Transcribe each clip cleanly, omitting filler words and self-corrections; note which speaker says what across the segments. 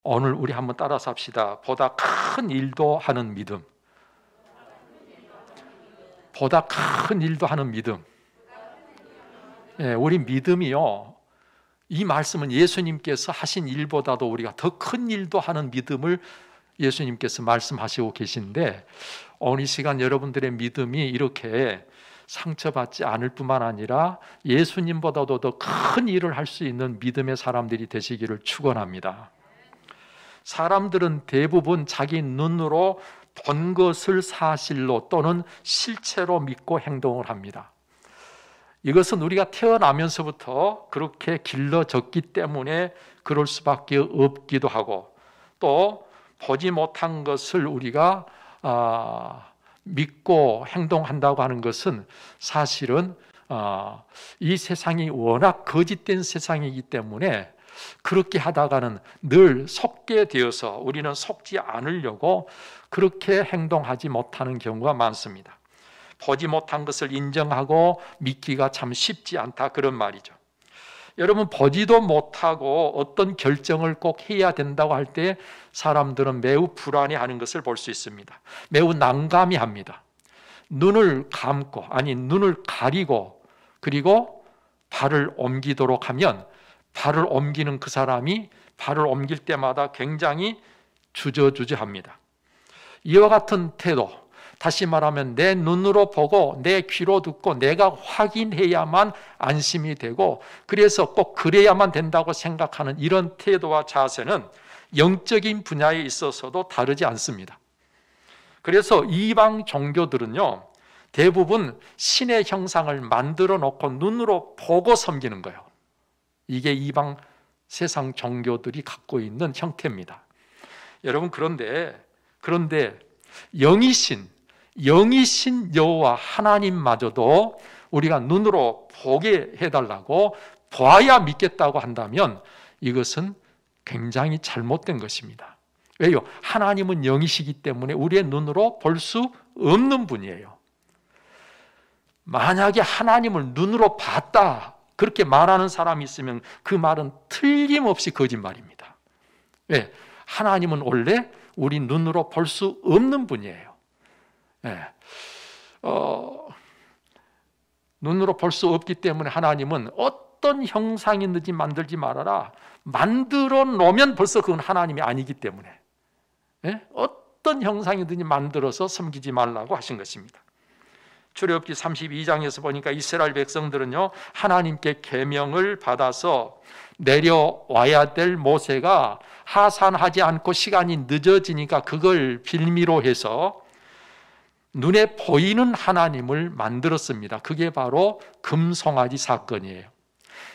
Speaker 1: 오늘 우리 한번 따라서 합시다. 보다 큰 일도 하는 믿음. 보다 큰 일도 하는 믿음. 우리 믿음이요, 이 말씀은 예수님께서 하신 일보다도 우리가 더 큰 일도 하는 믿음을 예수님께서 말씀하시고 계신데, 오늘 이 시간 여러분들의 믿음이 이렇게 상처받지 않을 뿐만 아니라 예수님보다도 더 큰 일을 할 수 있는 믿음의 사람들이 되시기를 축원합니다. 사람들은 대부분 자기 눈으로 본 것을 사실로 또는 실체로 믿고 행동을 합니다. 이것은 우리가 태어나면서부터 그렇게 길러졌기 때문에 그럴 수밖에 없기도 하고, 또 보지 못한 것을 우리가 믿고 행동한다고 하는 것은 사실은 이 세상이 워낙 거짓된 세상이기 때문에 그렇게 하다가는 늘 속게 되어서 우리는 속지 않으려고 그렇게 행동하지 못하는 경우가 많습니다. 보지 못한 것을 인정하고 믿기가 참 쉽지 않다, 그런 말이죠. 여러분, 보지도 못하고 어떤 결정을 꼭 해야 된다고 할 때 사람들은 매우 불안해하는 것을 볼 수 있습니다. 매우 난감해합니다. 눈을 감고, 아니 눈을 가리고, 그리고 발을 옮기도록 하면 발을 옮기는 그 사람이 발을 옮길 때마다 굉장히 주저주저합니다. 이와 같은 태도, 다시 말하면 내 눈으로 보고 내 귀로 듣고 내가 확인해야만 안심이 되고, 그래서 꼭 그래야만 된다고 생각하는 이런 태도와 자세는 영적인 분야에 있어서도 다르지 않습니다. 그래서 이방 종교들은요, 대부분 신의 형상을 만들어 놓고 눈으로 보고 섬기는 거예요. 이게 이방 세상 종교들이 갖고 있는 형태입니다. 여러분, 그런데 영이신 여호와 하나님마저도 우리가 눈으로 보게 해달라고, 봐야 믿겠다고 한다면 이것은 굉장히 잘못된 것입니다. 왜요? 하나님은 영이시기 때문에 우리의 눈으로 볼 수 없는 분이에요. 만약에 하나님을 눈으로 봤다, 그렇게 말하는 사람이 있으면 그 말은 틀림없이 거짓말입니다. 왜? 하나님은 원래 우리 눈으로 볼 수 없는 분이에요. 눈으로 볼 수 없기 때문에 하나님은 어떤 형상이든지 만들지 말아라, 만들어 놓으면 벌써 그건 하나님이 아니기 때문에 어떤 형상이든지 만들어서 섬기지 말라고 하신 것입니다. 출애굽기 32장에서 보니까 이스라엘 백성들은요, 하나님께 계명을 받아서 내려와야 될 모세가 하산하지 않고 시간이 늦어지니까 그걸 빌미로 해서 눈에 보이는 하나님을 만들었습니다. 그게 바로 금송아지 사건이에요.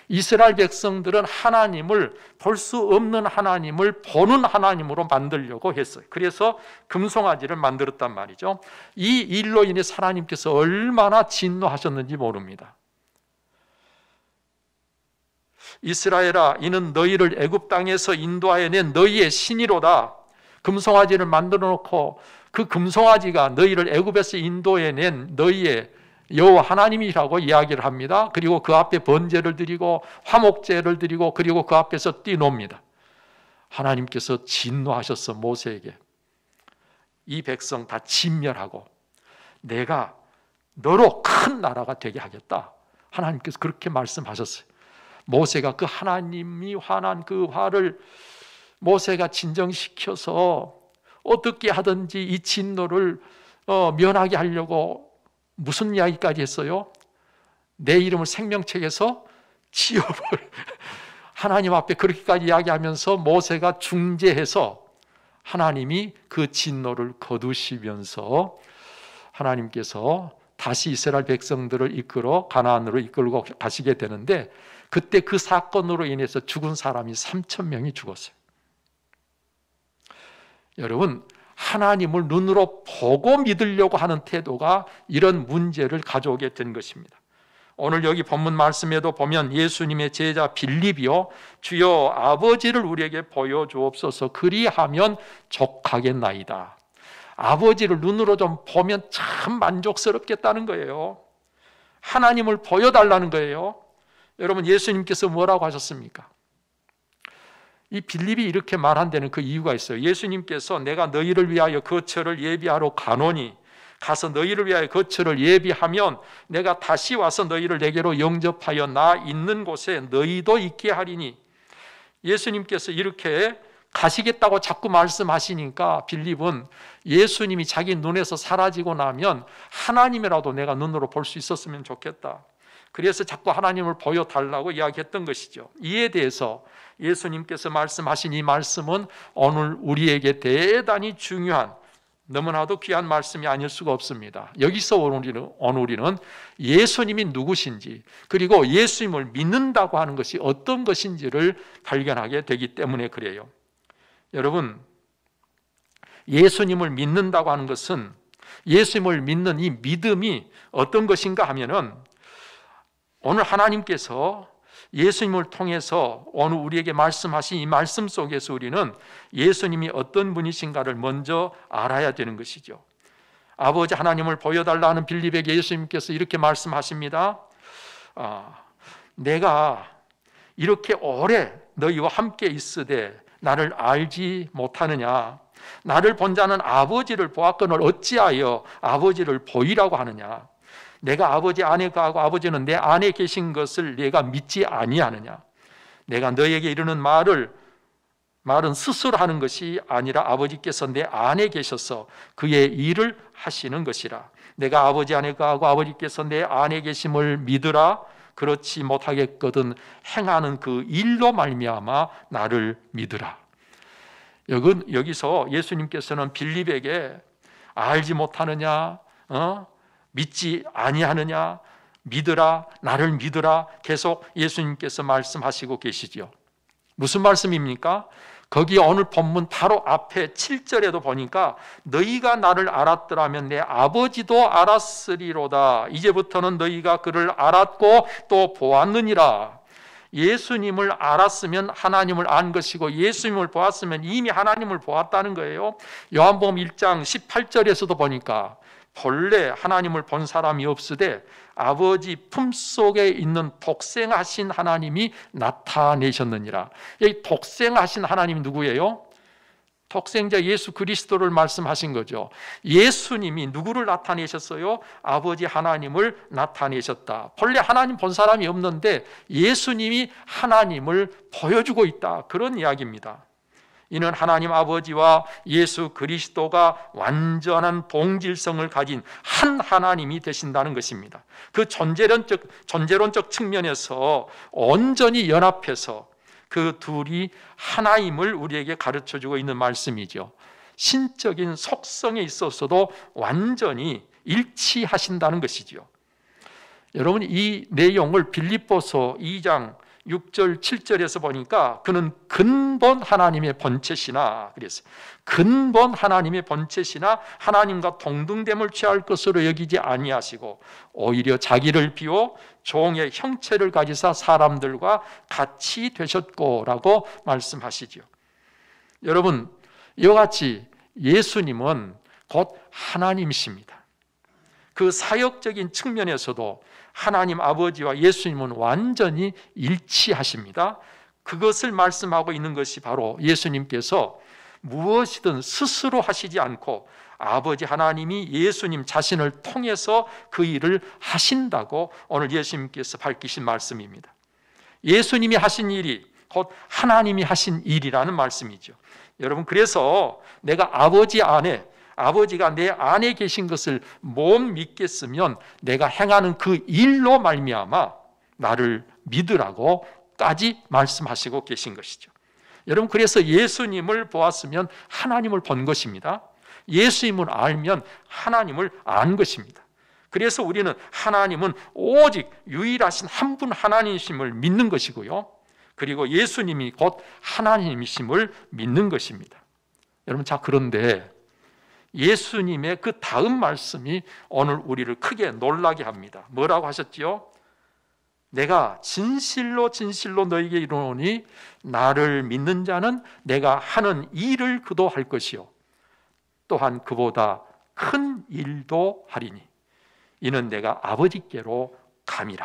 Speaker 1: 이스라엘 백성들은 하나님을, 볼 수 없는 하나님을 보는 하나님으로 만들려고 했어요. 그래서 금송아지를 만들었단 말이죠. 이 일로 인해 하나님께서 얼마나 진노하셨는지 모릅니다. 이스라엘아, 이는 너희를 애굽 땅에서 인도하여 낸 너희의 신이로다. 금송아지를 만들어 놓고 그 금송아지가 너희를 애굽에서 인도해 낸 너희의 여호와 하나님이라고 이야기를 합니다. 그리고 그 앞에 번제를 드리고 화목제를 드리고, 그리고 그 앞에서 뛰놉니다. 하나님께서 진노하셨어. 모세에게 이 백성 다 진멸하고 내가 너로 큰 나라가 되게 하겠다, 하나님께서 그렇게 말씀하셨어요. 모세가 그 하나님이 화난 그 화를 모세가 진정시켜서 어떻게 하든지 이 진노를 면하게 하려고 무슨 이야기까지 했어요? 내 이름을 생명책에서 지워버려. 하나님 앞에 그렇게까지 이야기하면서 모세가 중재해서 하나님이 그 진노를 거두시면서 하나님께서 다시 이스라엘 백성들을 이끌어 가나안으로 이끌고 가시게 되는데, 그때 그 사건으로 인해서 죽은 사람이 3,000명이 죽었어요. 여러분, 하나님을 눈으로 보고 믿으려고 하는 태도가 이런 문제를 가져오게 된 것입니다. 오늘 여기 본문 말씀에도 보면 예수님의 제자 빌립이요, 주여 아버지를 우리에게 보여주옵소서, 그리하면 족하겠나이다. 아버지를 눈으로 좀 보면 참 만족스럽겠다는 거예요. 하나님을 보여달라는 거예요. 여러분, 예수님께서 뭐라고 하셨습니까? 이 빌립이 이렇게 말한 데는 그 이유가 있어요. 예수님께서 내가 너희를 위하여 거처를 예비하러 가노니 가서 너희를 위하여 거처를 예비하면 내가 다시 와서 너희를 내게로 영접하여 나 있는 곳에 너희도 있게 하리니, 예수님께서 이렇게 가시겠다고 자꾸 말씀하시니까 빌립은 예수님이 자기 눈에서 사라지고 나면 하나님이라도 내가 눈으로 볼 수 있었으면 좋겠다. 그래서 자꾸 하나님을 보여달라고 이야기했던 것이죠. 이에 대해서 예수님께서 말씀하신 이 말씀은 오늘 우리에게 대단히 중요한, 너무나도 귀한 말씀이 아닐 수가 없습니다. 여기서 오늘 우리는 예수님이 누구신지, 그리고 예수님을 믿는다고 하는 것이 어떤 것인지를 발견하게 되기 때문에 그래요. 여러분, 예수님을 믿는다고 하는 것은, 예수님을 믿는 이 믿음이 어떤 것인가 하면은, 오늘 하나님께서 예수님을 통해서 오늘 우리에게 말씀하신 이 말씀 속에서 우리는 예수님이 어떤 분이신가를 먼저 알아야 되는 것이죠. 아버지 하나님을 보여달라는 빌립에게 예수님께서 이렇게 말씀하십니다. 내가 이렇게 오래 너희와 함께 있으되 나를 알지 못하느냐? 나를 본 자는 아버지를 보았거늘 어찌하여 아버지를 보이라고 하느냐? 내가 아버지 안에 가고 아버지는 내 안에 계신 것을 내가 믿지 아니하느냐? 내가 너에게 이르는 말은 스스로 하는 것이 아니라 아버지께서 내 안에 계셔서 그의 일을 하시는 것이라. 내가 아버지 안에 가고 아버지께서 내 안에 계심을 믿으라. 그렇지 못하겠거든 행하는 그 일로 말미암아 나를 믿으라. 여기서 예수님께서는 빌립에게 알지 못하느냐, 믿지 아니하느냐, 믿으라, 나를 믿으라, 계속 예수님께서 말씀하시고 계시죠. 무슨 말씀입니까? 거기 오늘 본문 바로 앞에 7절에도 보니까 너희가 나를 알았더라면 내 아버지도 알았으리로다. 이제부터는 너희가 그를 알았고 또 보았느니라. 예수님을 알았으면 하나님을 안 것이고 예수님을 보았으면 이미 하나님을 보았다는 거예요. 요한복음 1장 18절에서도 보니까 본래 하나님을 본 사람이 없으되 아버지 품속에 있는 독생하신 하나님이 나타내셨느니라. 이 독생하신 하나님이 누구예요? 독생자 예수 그리스도를 말씀하신 거죠. 예수님이 누구를 나타내셨어요? 아버지 하나님을 나타내셨다. 본래 하나님 본 사람이 없는데 예수님이 하나님을 보여주고 있다, 그런 이야기입니다. 이는 하나님 아버지와 예수 그리스도가 완전한 동질성을 가진 한 하나님이 되신다는 것입니다. 그 존재론적 측면에서 온전히 연합해서 그 둘이 하나임을 우리에게 가르쳐주고 있는 말씀이죠. 신적인 속성에 있어서도 완전히 일치하신다는 것이죠. 여러분, 이 내용을 빌립보서 2장 6절 7절에서 보니까 그는 근본 하나님의 본체시나, 그래서 근본 하나님의 본체시나 하나님과 동등됨을 취할 것으로 여기지 아니하시고 오히려 자기를 비워 종의 형체를 가지사 사람들과 같이 되셨고라고 말씀하시죠. 여러분, 이와 같이 예수님은 곧 하나님이십니다. 그 사역적인 측면에서도 하나님 아버지와 예수님은 완전히 일치하십니다. 그것을 말씀하고 있는 것이 바로 예수님께서 무엇이든 스스로 하시지 않고 아버지 하나님이 예수님 자신을 통해서 그 일을 하신다고 오늘 예수님께서 밝히신 말씀입니다. 예수님이 하신 일이 곧 하나님이 하신 일이라는 말씀이죠. 여러분, 그래서 내가 아버지 안에, 아버지가 내 안에 계신 것을 못 믿겠으면 내가 행하는 그 일로 말미암아 나를 믿으라고까지 말씀하시고 계신 것이죠. 여러분, 그래서 예수님을 보았으면 하나님을 본 것입니다. 예수님을 알면 하나님을 안 것입니다. 그래서 우리는 하나님은 오직 유일하신 한 분 하나님이심을 믿는 것이고요, 그리고 예수님이 곧 하나님이심을 믿는 것입니다. 여러분, 자, 그런데 예수님의 그 다음 말씀이 오늘 우리를 크게 놀라게 합니다. 뭐라고 하셨지요? 내가 진실로 진실로 너에게 이르노니 나를 믿는 자는 내가 하는 일을 그도 할 것이요 또한 그보다 큰 일도 하리니 이는 내가 아버지께로 감이라.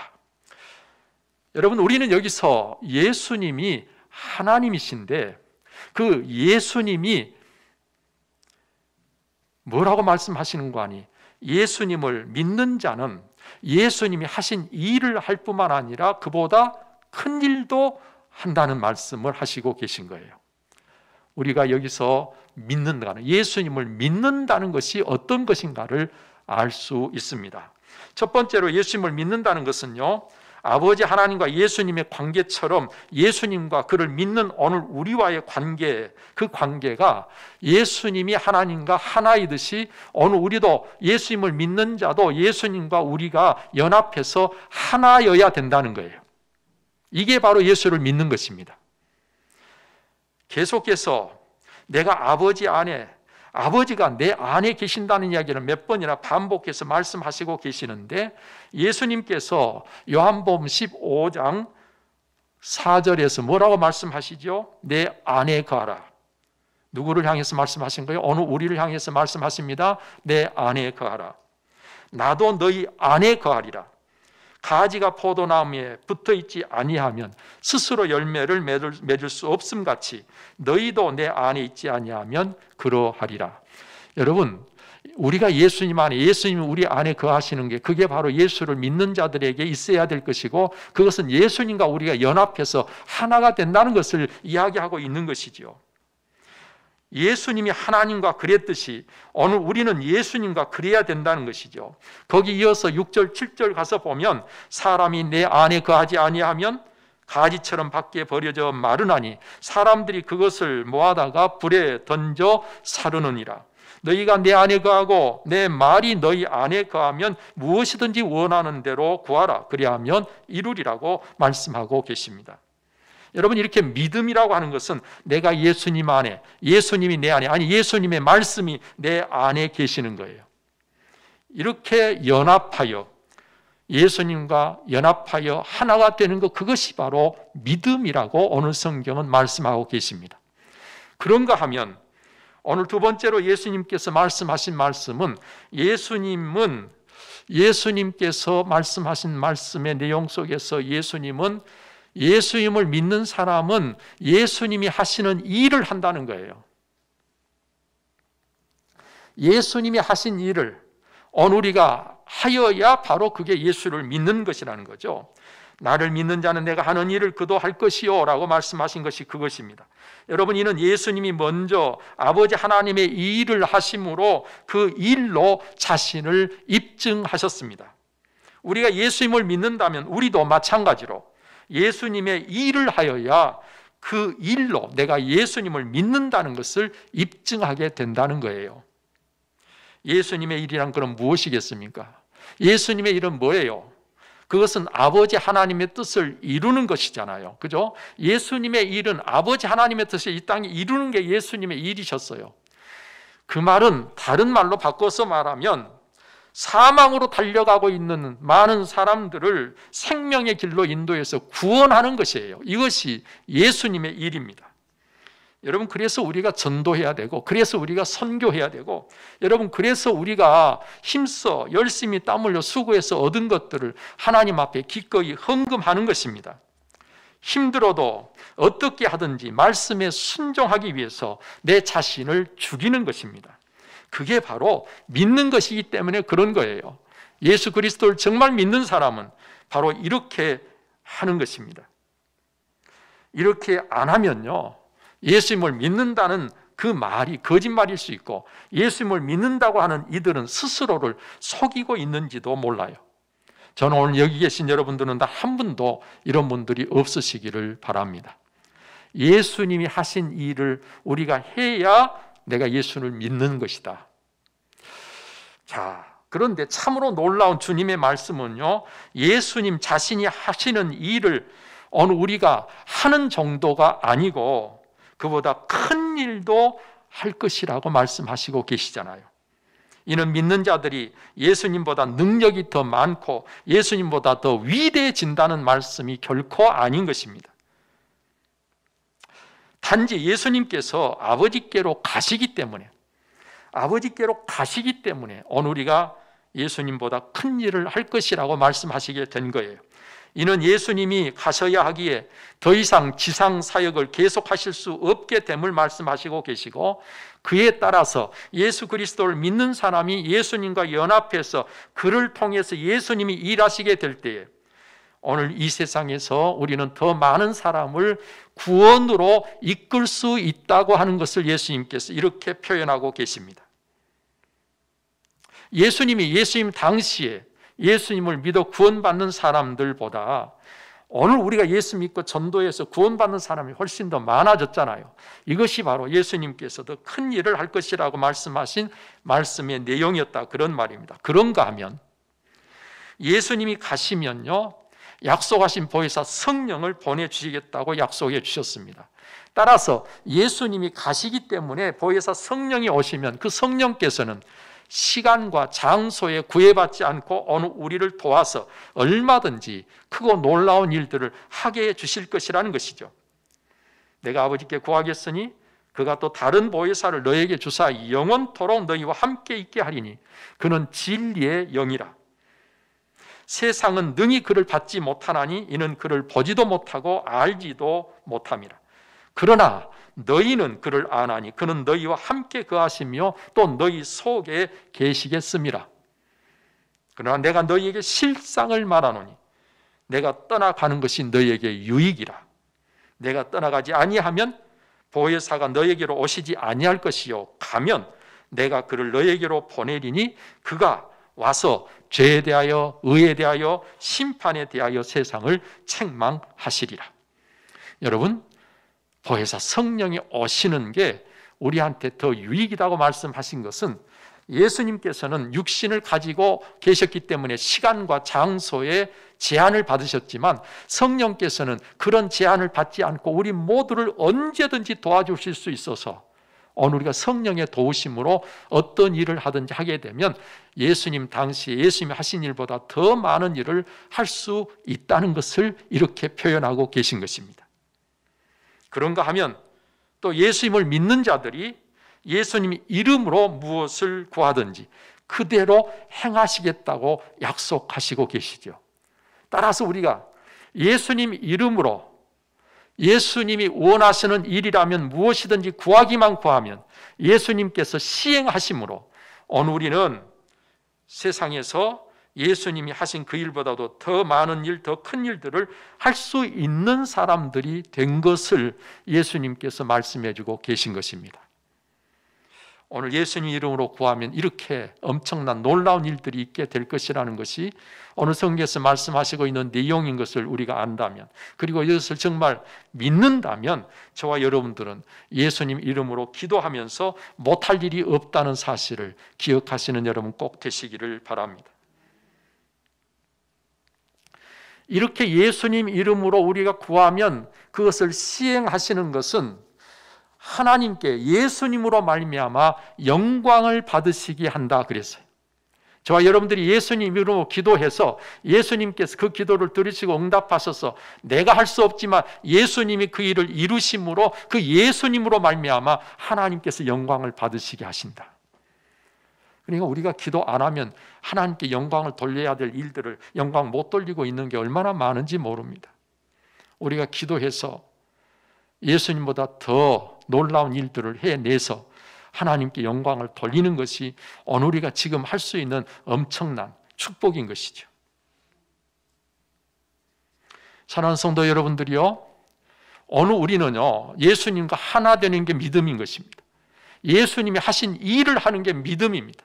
Speaker 1: 여러분, 우리는 여기서 예수님이 하나님이신데 그 예수님이 뭐라고 말씀하시는 거 아니? 예수님을 믿는 자는 예수님이 하신 일을 할 뿐만 아니라 그보다 큰 일도 한다는 말씀을 하시고 계신 거예요. 우리가 여기서 믿는다는, 예수님을 믿는다는 것이 어떤 것인가를 알 수 있습니다. 첫 번째로 예수님을 믿는다는 것은요, 아버지 하나님과 예수님의 관계처럼 예수님과 그를 믿는 오늘 우리와의 관계, 그 관계가 예수님이 하나님과 하나이듯이 오늘 우리도 예수님을 믿는 자도 예수님과 우리가 연합해서 하나여야 된다는 거예요. 이게 바로 예수를 믿는 것입니다. 계속해서 내가 아버지 안에, 아버지가 내 안에 계신다는 이야기를 몇 번이나 반복해서 말씀하시고 계시는데, 예수님께서 요한복음 15장 4절에서 뭐라고 말씀하시죠? 내 안에 거하라. 누구를 향해서 말씀하신 거예요? 오늘 우리를 향해서 말씀하십니다. 내 안에 거하라. 나도 너희 안에 거하리라. 가지가 포도나무에 붙어있지 아니하면 스스로 열매를 맺을 수 없음 같이 너희도 내 안에 있지 아니하면 그러하리라. 여러분, 우리가 예수님 안에, 예수님이 우리 안에 거하시는 게, 그게 바로 예수를 믿는 자들에게 있어야 될 것이고, 그것은 예수님과 우리가 연합해서 하나가 된다는 것을 이야기하고 있는 것이지요. 예수님이 하나님과 그랬듯이 오늘 우리는 예수님과 그래야 된다는 것이죠. 거기 이어서 6절 7절 가서 보면, 사람이 내 안에 거하지 아니하면 가지처럼 밖에 버려져 마르나니 사람들이 그것을 모아다가 불에 던져 사르느니라. 너희가 내 안에 거하고 내 말이 너희 안에 거하면 무엇이든지 원하는 대로 구하라. 그리하면 이루리라고 말씀하고 계십니다. 여러분, 이렇게 믿음이라고 하는 것은 내가 예수님 안에, 예수님이 내 안에, 아니 예수님의 말씀이 내 안에 계시는 거예요. 이렇게 연합하여, 예수님과 연합하여 하나가 되는 것, 그것이 바로 믿음이라고 오늘 성경은 말씀하고 계십니다. 그런가 하면 오늘 두 번째로 예수님께서 말씀하신 말씀은, 예수님께서 말씀하신 말씀의 내용 속에서 예수님을 믿는 사람은 예수님이 하시는 일을 한다는 거예요. 예수님이 하신 일을 오늘 우리가 하여야 바로 그게 예수를 믿는 것이라는 거죠. 나를 믿는 자는 내가 하는 일을 그도 할 것이요 라고 말씀하신 것이 그것입니다. 여러분, 이는 예수님이 먼저 아버지 하나님의 이 일을 하심으로 그 일로 자신을 입증하셨습니다. 우리가 예수님을 믿는다면 우리도 마찬가지로 예수님의 일을 하여야 그 일로 내가 예수님을 믿는다는 것을 입증하게 된다는 거예요. 예수님의 일이란 그럼 무엇이겠습니까? 예수님의 일은 뭐예요? 그것은 아버지 하나님의 뜻을 이루는 것이잖아요. 그죠? 예수님의 일은 아버지 하나님의 뜻을 이 땅에 이루는 게 예수님의 일이셨어요. 그 말은 다른 말로 바꿔서 말하면 사망으로 달려가고 있는 많은 사람들을 생명의 길로 인도해서 구원하는 것이에요. 이것이 예수님의 일입니다. 여러분, 그래서 우리가 전도해야 되고, 그래서 우리가 선교해야 되고, 여러분, 그래서 우리가 힘써 열심히 땀 흘려 수고해서 얻은 것들을 하나님 앞에 기꺼이 헌금하는 것입니다. 힘들어도 어떻게 하든지 말씀에 순종하기 위해서 내 자신을 죽이는 것입니다. 그게 바로 믿는 것이기 때문에 그런 거예요. 예수 그리스도를 정말 믿는 사람은 바로 이렇게 하는 것입니다. 이렇게 안 하면요, 예수님을 믿는다는 그 말이 거짓말일 수 있고, 예수님을 믿는다고 하는 이들은 스스로를 속이고 있는지도 몰라요. 저는 오늘 여기 계신 여러분들은 다 한 분도 이런 분들이 없으시기를 바랍니다. 예수님이 하신 일을 우리가 해야 내가 예수를 믿는 것이다. 자, 그런데 참으로 놀라운 주님의 말씀은요, 예수님 자신이 하시는 일을 오늘 우리가 하는 정도가 아니고 그보다 큰 일도 할 것이라고 말씀하시고 계시잖아요. 이는 믿는 자들이 예수님보다 능력이 더 많고 예수님보다 더 위대해진다는 말씀이 결코 아닌 것입니다. 단지 예수님께서 아버지께로 가시기 때문에 오늘 우리가 예수님보다 큰 일을 할 것이라고 말씀하시게 된 거예요. 이는 예수님이 가셔야 하기에 더 이상 지상 사역을 계속하실 수 없게 됨을 말씀하시고 계시고, 그에 따라서 예수 그리스도를 믿는 사람이 예수님과 연합해서 그를 통해서 예수님이 일하시게 될 때에 오늘 이 세상에서 우리는 더 많은 사람을 구원으로 이끌 수 있다고 하는 것을 예수님께서 이렇게 표현하고 계십니다. 예수님 당시에 예수님을 믿어 구원받는 사람들보다 오늘 우리가 예수 믿고 전도해서 구원받는 사람이 훨씬 더 많아졌잖아요. 이것이 바로 예수님께서 더 큰 일을 할 것이라고 말씀하신 말씀의 내용이었다, 그런 말입니다. 그런가 하면 예수님이 가시면요, 약속하신 보혜사 성령을 보내주시겠다고 약속해 주셨습니다. 따라서 예수님이 가시기 때문에 보혜사 성령이 오시면 그 성령께서는 시간과 장소에 구애받지 않고 오늘 우리를 도와서 얼마든지 크고 놀라운 일들을 하게 해 주실 것이라는 것이죠. 내가 아버지께 구하겠으니 그가 또 다른 보혜사를 너에게 주사 영원토록 너희와 함께 있게 하리니 그는 진리의 영이라. 세상은 능히 그를 받지 못하나니 이는 그를 보지도 못하고 알지도 못함이라. 그러나 너희는 그를 아나니 그는 너희와 함께 거하시며 또 너희 속에 계시겠음이라. 그러나 내가 너희에게 실상을 말하노니 내가 떠나가는 것이 너희에게 유익이라. 내가 떠나가지 아니하면 보혜사가 너희에게로 오시지 아니할 것이요, 가면 내가 그를 너희에게로 보내리니 그가 와서 죄에 대하여 의에 대하여 심판에 대하여 세상을 책망하시리라. 여러분, 보혜사 성령이 오시는 게 우리한테 더 유익이라고 말씀하신 것은 예수님께서는 육신을 가지고 계셨기 때문에 시간과 장소에 제한을 받으셨지만 성령께서는 그런 제한을 받지 않고 우리 모두를 언제든지 도와주실 수 있어서 오늘 우리가 성령의 도우심으로 어떤 일을 하든지 하게 되면 예수님 당시에 예수님이 하신 일보다 더 많은 일을 할 수 있다는 것을 이렇게 표현하고 계신 것입니다. 그런가 하면 또 예수님을 믿는 자들이 예수님 이름으로 무엇을 구하든지 그대로 행하시겠다고 약속하시고 계시죠. 따라서 우리가 예수님 이름으로 예수님이 원하시는 일이라면 무엇이든지 구하기만 구하면 예수님께서 시행하심으로 오늘 우리는 세상에서 예수님이 하신 그 일보다도 더 많은 일, 더 큰 일들을 할 수 있는 사람들이 된 것을 예수님께서 말씀해 주고 계신 것입니다. 오늘 예수님 이름으로 구하면 이렇게 엄청난 놀라운 일들이 있게 될 것이라는 것이 오늘 성경에서 말씀하시고 있는 내용인 것을 우리가 안다면, 그리고 이것을 정말 믿는다면 저와 여러분들은 예수님 이름으로 기도하면서 못할 일이 없다는 사실을 기억하시는 여러분 꼭 되시기를 바랍니다. 이렇게 예수님 이름으로 우리가 구하면 그것을 시행하시는 것은 하나님께 예수님으로 말미암아 영광을 받으시게 한다 그랬어요. 저와 여러분들이 예수님 이름으로 기도해서 예수님께서 그 기도를 들으시고 응답하셔서 내가 할 수 없지만 예수님이 그 일을 이루심으로 그 예수님으로 말미암아 하나님께서 영광을 받으시게 하신다. 그러니까 우리가 기도 안 하면 하나님께 영광을 돌려야 될 일들을 영광 못 돌리고 있는 게 얼마나 많은지 모릅니다. 우리가 기도해서 예수님보다 더 놀라운 일들을 해내서 하나님께 영광을 돌리는 것이 오늘 우리가 지금 할 수 있는 엄청난 축복인 것이죠. 사랑하는 성도 여러분들이요, 오늘 우리는요 예수님과 하나 되는 게 믿음인 것입니다. 예수님이 하신 일을 하는 게 믿음입니다.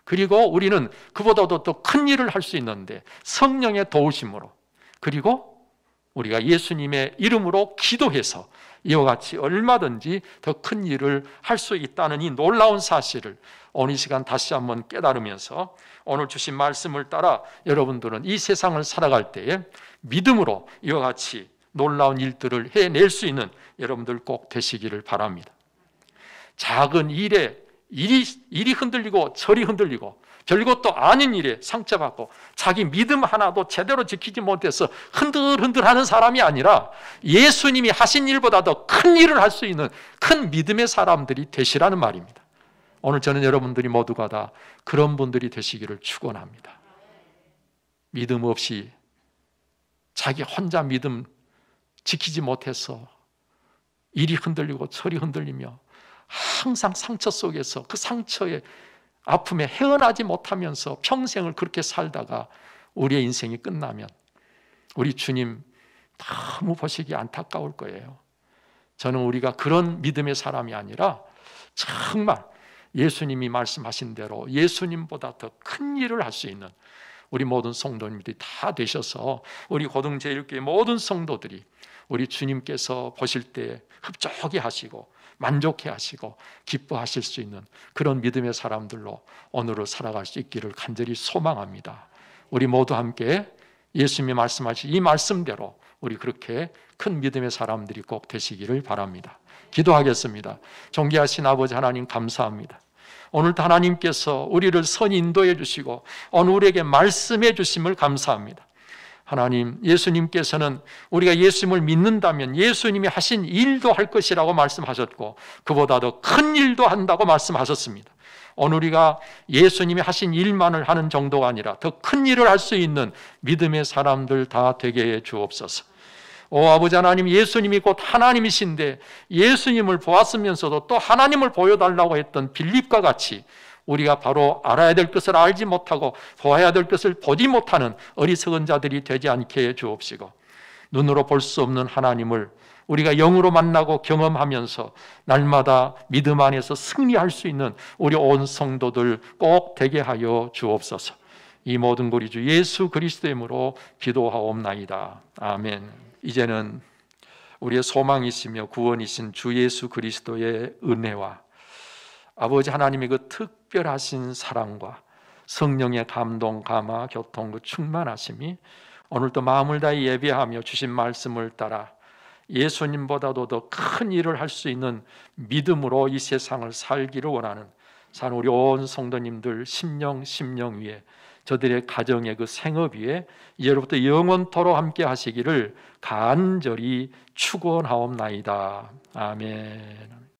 Speaker 1: 그리고 우리는 그보다도 더 큰 일을 할 수 있는데 성령의 도우심으로, 그리고 우리가 예수님의 이름으로 기도해서 이와 같이 얼마든지 더 큰 일을 할 수 있다는 이 놀라운 사실을 오늘 이 시간 다시 한번 깨달으면서 오늘 주신 말씀을 따라 여러분들은 이 세상을 살아갈 때에 믿음으로 이와 같이 놀라운 일들을 해낼 수 있는 여러분들 꼭 되시기를 바랍니다. 작은 일에 일이 흔들리고 절이 흔들리고 별것도 아닌 일에 상처받고 자기 믿음 하나도 제대로 지키지 못해서 흔들흔들하는 사람이 아니라 예수님이 하신 일보다 더 큰 일을 할 수 있는 큰 믿음의 사람들이 되시라는 말입니다. 오늘 저는 여러분들이 모두가 다 그런 분들이 되시기를 축원합니다. 믿음 없이 자기 혼자 믿음 지키지 못해서 일이 흔들리고 철이 흔들리며 항상 상처 속에서 그 상처의 아픔에 헤어나지 못하면서 평생을 그렇게 살다가 우리의 인생이 끝나면 우리 주님 너무 보시기 안타까울 거예요. 저는 우리가 그런 믿음의 사람이 아니라 정말 예수님이 말씀하신 대로 예수님보다 더 큰 일을 할 수 있는 우리 모든 성도님들이 다 되셔서 우리 고등제일교회 모든 성도들이 우리 주님께서 보실 때 흡족해 하시고 만족해 하시고 기뻐하실 수 있는 그런 믿음의 사람들로 오늘을 살아갈 수 있기를 간절히 소망합니다. 우리 모두 함께 예수님이 말씀하신 이 말씀대로 우리 그렇게 큰 믿음의 사람들이 꼭 되시기를 바랍니다. 기도하겠습니다. 존귀하신 아버지 하나님 감사합니다. 오늘도 하나님께서 우리를 선히 인도해 주시고 오늘 우리에게 말씀해 주심을 감사합니다. 하나님, 예수님께서는 우리가 예수님을 믿는다면 예수님이 하신 일도 할 것이라고 말씀하셨고 그보다 더 큰 일도 한다고 말씀하셨습니다. 오늘 우리가 예수님이 하신 일만을 하는 정도가 아니라 더 큰 일을 할 수 있는 믿음의 사람들 다 되게 해 주옵소서. 오 아버지 하나님, 예수님이 곧 하나님이신데 예수님을 보았으면서도 또 하나님을 보여달라고 했던 빌립과 같이 우리가 바로 알아야 될 것을 알지 못하고 보아야 될 것을 보지 못하는 어리석은 자들이 되지 않게 해 주옵시고 눈으로 볼 수 없는 하나님을 우리가 영으로 만나고 경험하면서 날마다 믿음 안에서 승리할 수 있는 우리 온 성도들 꼭 되게 하여 주옵소서. 이 모든 걸 주 예수 그리스도의 이름으로 기도하옵나이다. 아멘. 이제는 우리의 소망이시며 구원이신 주 예수 그리스도의 은혜와 아버지 하나님의 그 특별하신 사랑과 성령의 감동, 감화, 교통, 그 충만하심이 오늘도 마음을 다해 예배하며 주신 말씀을 따라 예수님보다도 더 큰 일을 할 수 있는 믿음으로 이 세상을 살기를 원하는 우리 온 성도님들 심령 위에 저들의 가정의 그 생업 위에 이제로부터 영원토록 함께 하시기를 간절히 축원하옵나이다. 아멘.